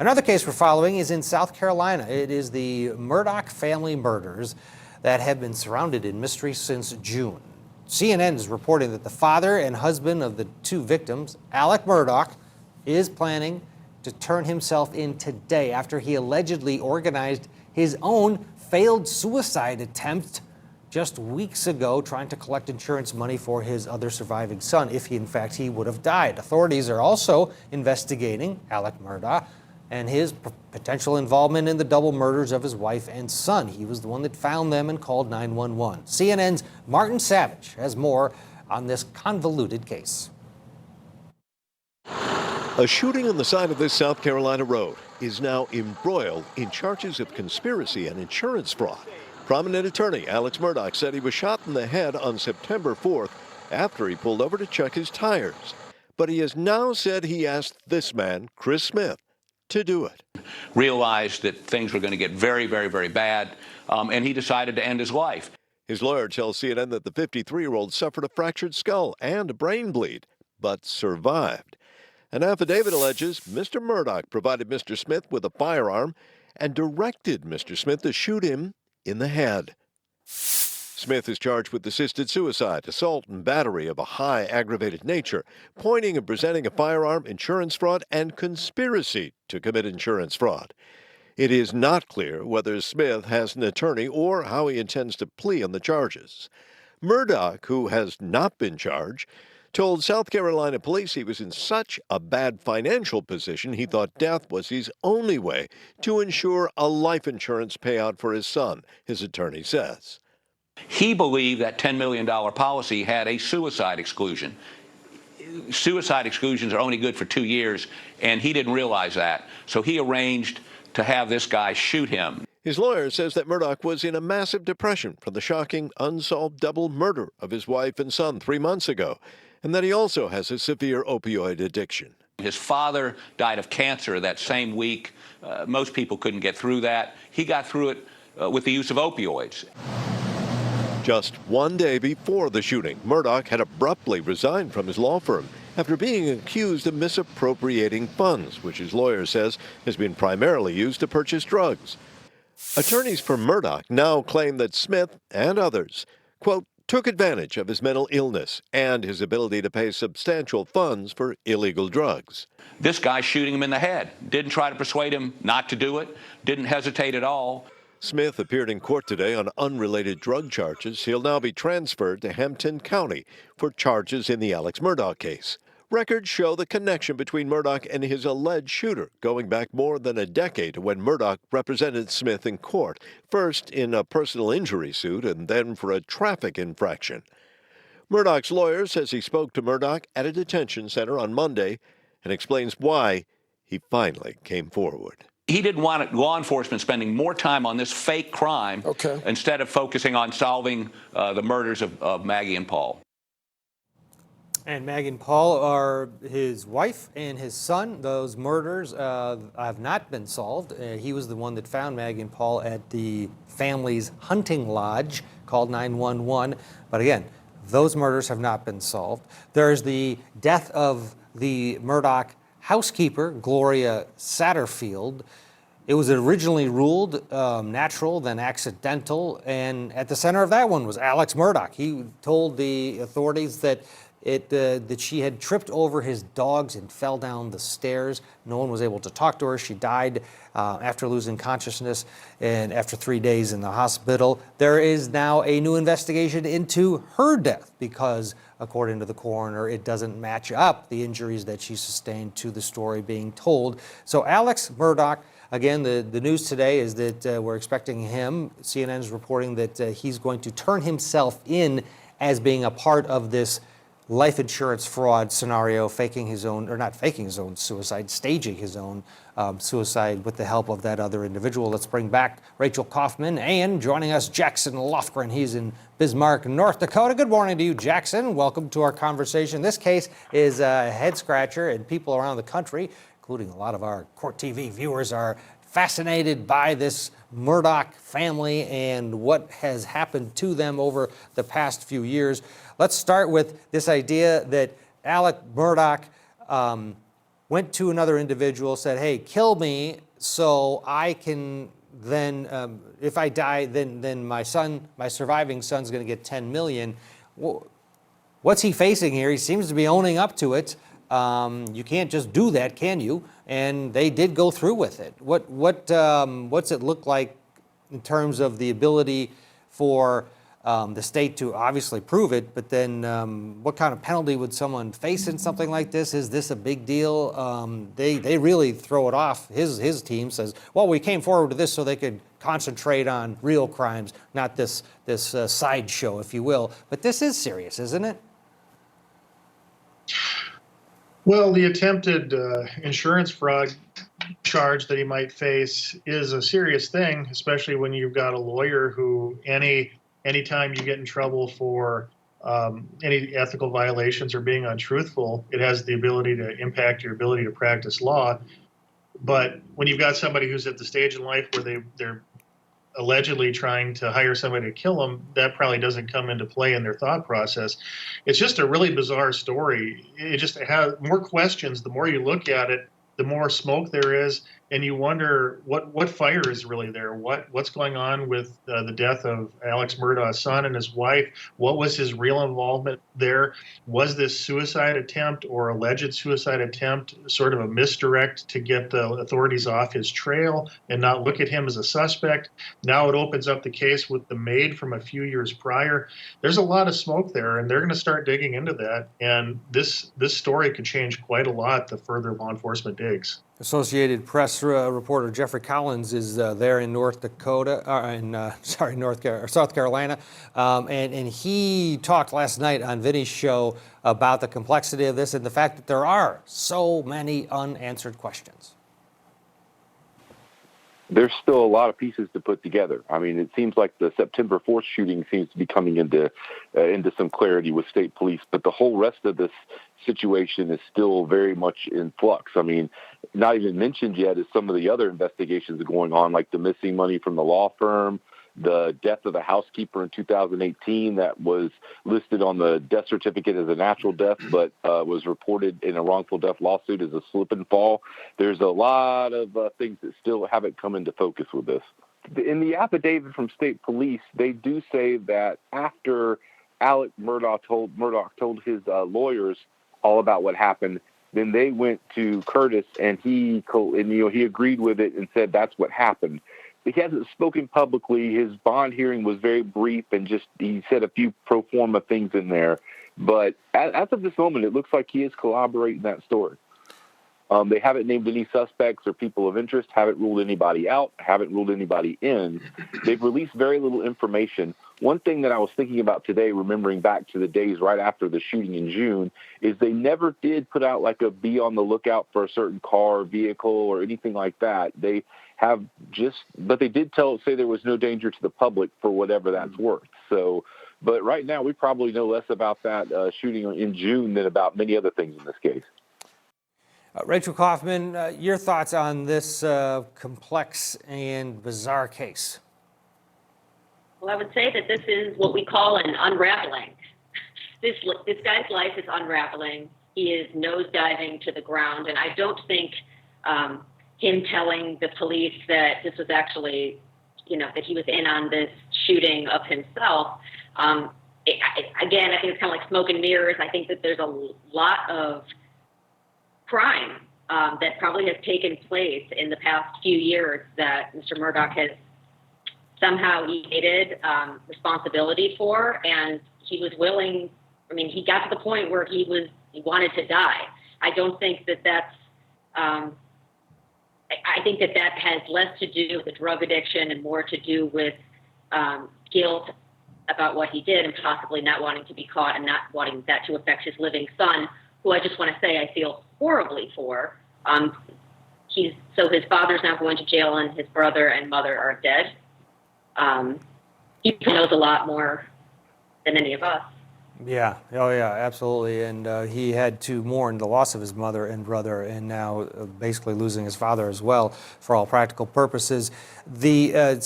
Another case we're following is in South Carolina. It is the Murdaugh family murders that have been surrounded in mystery since June. CNN is reporting that the father and husband of the two victims, Alec Murdaugh, is planning to turn himself in today after he allegedly organized his own failed suicide attempt just weeks ago, trying to collect insurance money for his other surviving son if in fact he would have died. Authorities are also investigating Alec Murdaugh and his potential involvement in the double murders of his wife and son. He was the one that found them and called 911. CNN's Martin Savage has more on this convoluted case. A shooting on the side of this South Carolina road is now embroiled in charges of conspiracy and insurance fraud. Prominent attorney Alex Murdaugh said he was shot in the head on September 4th after he pulled over to check his tires. But he has now said he asked this man, Chris Smith, to do it. Realized that things were going to get very, very, very bad, and he decided to end his life. His lawyer tells CNN that the 53-year-old suffered a fractured skull and a brain bleed, but survived. An affidavit alleges Mr. Murdaugh provided Mr. Smith with a firearm and directed Mr. Smith to shoot him in the head. Smith is charged with assisted suicide, assault, and battery of a high aggravated nature, pointing and presenting a firearm, insurance fraud, and conspiracy to commit insurance fraud. It is not clear whether Smith has an attorney or how he intends to plea on the charges. Murdaugh, who has not been charged, told South Carolina police he was in such a bad financial position he thought death was his only way to ensure a life insurance payout for his son, his attorney says. He believed that $10 million policy had a suicide exclusion. Suicide exclusions are only good for 2 years, and he didn't realize that. So he arranged to have this guy shoot him. His lawyer says that Murdaugh was in a massive depression from the shocking unsolved double murder of his wife and son 3 months ago, and that he also has a severe opioid addiction. His father died of cancer that same week. Most people couldn't get through that. He got through it with the use of opioids. Just 1 day before the shooting, Murdaugh had abruptly resigned from his law firm after being accused of misappropriating funds, which his lawyer says has been primarily used to purchase drugs. Attorneys for Murdaugh now claim that Smith and others, quote, took advantage of his mental illness and his ability to pay substantial funds for illegal drugs. This guy shooting him in the head. Didn't try to persuade him not to do it. Didn't hesitate at all. Smith appeared in court today on unrelated drug charges. He'll now be transferred to Hampton County for charges in the Alex Murdaugh case. Records show the connection between Murdaugh and his alleged shooter, going back more than a decade to when Murdaugh represented Smith in court, first in a personal injury suit and then for a traffic infraction. Murdaugh's lawyer says he spoke to Murdaugh at a detention center on Monday and explains why he finally came forward. He didn't want law enforcement spending more time on this fake crime instead of focusing on solving the murders of Maggie and Paul. And Maggie and Paul are his wife and his son. Those murders have not been solved. He was the one that found Maggie and Paul at the family's hunting lodge, called 911. But again, those murders have not been solved. There's the death of the Murdaugh housekeeper, Gloria Satterfield. It was originally ruled natural, then accidental, and at the center of that one was Alex Murdaugh. He told the authorities that that she had tripped over his dogs and fell down the stairs. No one was able to talk to her. She died after losing consciousness and after 3 days in the hospital. There is now a new investigation into her death because, according to the coroner, it doesn't match up the injuries that she sustained to the story being told. So Alex Murdaugh, again, the news today is that we're expecting him. CNN is reporting that he's going to turn himself in as being a part of this life insurance fraud scenario, faking his own, or not faking his own suicide, staging his own suicide with the help of that other individual. Let's bring back Rachel Kaufman, and joining us, Jackson Lofgren. He's in Bismarck, North Dakota. Good morning to you, Jackson. Welcome to our conversation. This case is a head scratcher, and people around the country, including a lot of our Court TV viewers, are fascinated by this Murdaugh family and what has happened to them over the past few years. Let's start with this idea that Alec Murdaugh went to another individual, said, hey, kill me so I can then, if I die, then my surviving son's going to get 10 million. What's he facing here? He seems to be owning up to it. You can't just do that, can you? And they did go through with it. What's it look like in terms of the ability for the state to obviously prove it, but then what kind of penalty would someone face in something like this? Is this a big deal? They really throw it off. His team says, well, we came forward with this so they could concentrate on real crimes, not this sideshow, if you will. But this is serious, isn't it? Well, the attempted insurance fraud charge that he might face is a serious thing, especially when you've got a lawyer who anytime you get in trouble for any ethical violations or being untruthful, it has the ability to impact your ability to practice law. But when you've got somebody who's at the stage in life where they're allegedly trying to hire somebody to kill them, that probably doesn't come into play in their thought process. It's just a really bizarre story. It just has more questions. The more you look at it, the more smoke there is, and you wonder what fire is really there. What's going on with the death of Alex Murdaugh's son and his wife? What was his real involvement there? Was this suicide attempt or alleged suicide attempt sort of a misdirect to get the authorities off his trail and not look at him as a suspect? Now it opens up the case with the maid from a few years prior. There's a lot of smoke there, and they're going to start digging into that. And this story could change quite a lot the further law enforcement digs. Associated Press reporter Jeffrey Collins is there in South Carolina, and he talked last night on Vinny's show about the complexity of this and the fact that there are so many unanswered questions. There's still a lot of pieces to put together. I mean, it seems like the September 4th shooting seems to be coming into some clarity with state police, but the whole rest of this situation is still very much in flux. I mean, not even mentioned yet is some of the other investigations going on, like the missing money from the law firm, the death of the housekeeper in 2018 that was listed on the death certificate as a natural death, but was reported in a wrongful death lawsuit as a slip and fall. There's a lot of things that still haven't come into focus with this. In the affidavit from state police, they do say that after Alex Murdaugh told his lawyers all about what happened, then they went to Curtis and he agreed with it and said that's what happened. He hasn't spoken publicly. His bond hearing was very brief and he said a few pro forma things in there. But as of this moment, it looks like he is corroborating that story. They haven't named any suspects or people of interest, haven't ruled anybody out, haven't ruled anybody in. They've released very little information. One thing that I was thinking about today, remembering back to the days right after the shooting in June, is they never did put out like a be on the lookout for a certain car or vehicle or anything like that. They have but they did say there was no danger to the public for whatever that's worth. So, but right now we probably know less about that shooting in June than about many other things in this case. Rachel Kaufman, your thoughts on this complex and bizarre case? Well, I would say that this is what we call an unraveling. This guy's life is unraveling. He is nosediving to the ground, and I don't think him telling the police that this was actually, that he was in on this shooting of himself. Again, I think it's kind of like smoke and mirrors. I think that there's a lot of crime that probably has taken place in the past few years that Mr. Murdaugh has somehow evaded responsibility for, and he was willing. I mean, he got to the point where he wanted to die. I don't think that that's. I think that has less to do with the drug addiction and more to do with guilt about what he did and possibly not wanting to be caught and not wanting that to affect his living son, who I just want to say I feel horribly for. So his father's now going to jail and his brother and mother are dead. He knows a lot more than any of us. Yeah, oh yeah, absolutely. And he had to mourn the loss of his mother and brother, and now basically losing his father as well, for all practical purposes. The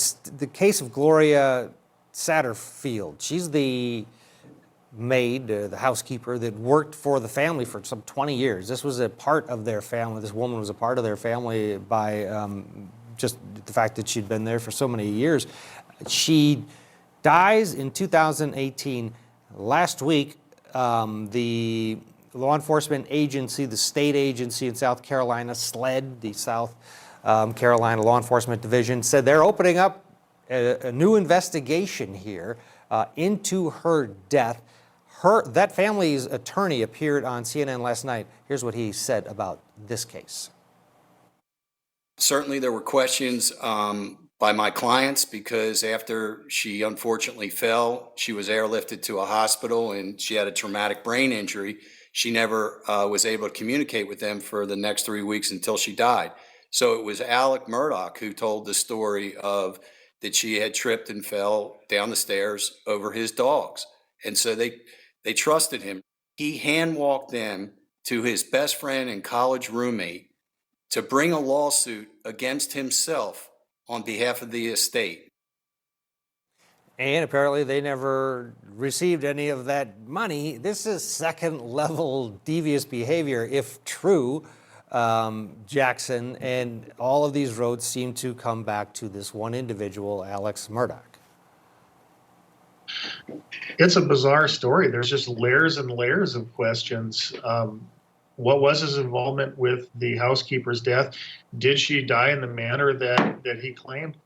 case of Gloria Satterfield, she's the maid, the housekeeper that worked for the family for some 20 years. This was a part of their family. This woman was a part of their family by just the fact that she'd been there for so many years. She dies in 2018. Last week, the law enforcement agency, the state agency in South Carolina, SLED, the South Carolina Law Enforcement Division, said they're opening up a new investigation here into her death. That family's attorney appeared on CNN last night. Here's what he said about this case. Certainly there were questions by my clients because after she unfortunately fell, she was airlifted to a hospital and she had a traumatic brain injury. She never was able to communicate with them for the next 3 weeks until she died. So it was Alec Murdaugh who told the story of that she had tripped and fell down the stairs over his dogs. And so they trusted him. He hand walked them to his best friend and college roommate to bring a lawsuit against himself on behalf of the estate. And apparently they never received any of that money. This is second-level devious behavior, if true, Jackson. And all of these roads seem to come back to this one individual, Alex Murdaugh. It's a bizarre story. There's just layers and layers of questions. What was his involvement with the housekeeper's death? Did she die in the manner that he claimed?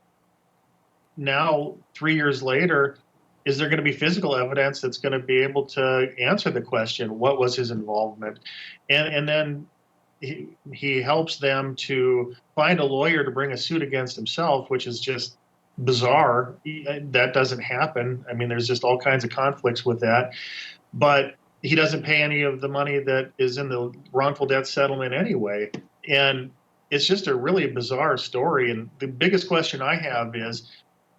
Now, 3 years later, is there going to be physical evidence that's going to be able to answer the question, what was his involvement? And then he helps them to find a lawyer to bring a suit against himself, which is just bizarre. That doesn't happen. I mean, there's just all kinds of conflicts with that. But he doesn't pay any of the money that is in the wrongful death settlement anyway. And it's just a really bizarre story. And the biggest question I have is,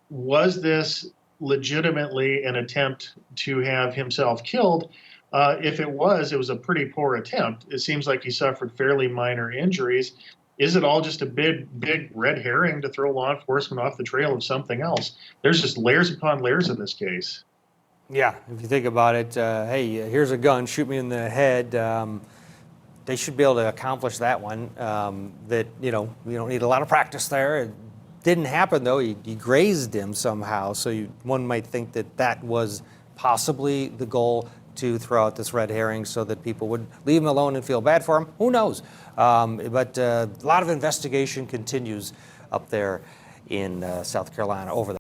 was this legitimately an attempt to have himself killed? If it was a pretty poor attempt. It seems like he suffered fairly minor injuries. Is it all just a big red herring to throw law enforcement off the trail of something else? There's just layers upon layers in this case. Yeah, if you think about it, hey, here's a gun, shoot me in the head. They should be able to accomplish that one. That, you don't need a lot of practice there. It didn't happen, though. He grazed him somehow. So one might think that was possibly the goal, to throw out this red herring so that people would leave him alone and feel bad for him. Who knows? But a lot of investigation continues up there in South Carolina over that.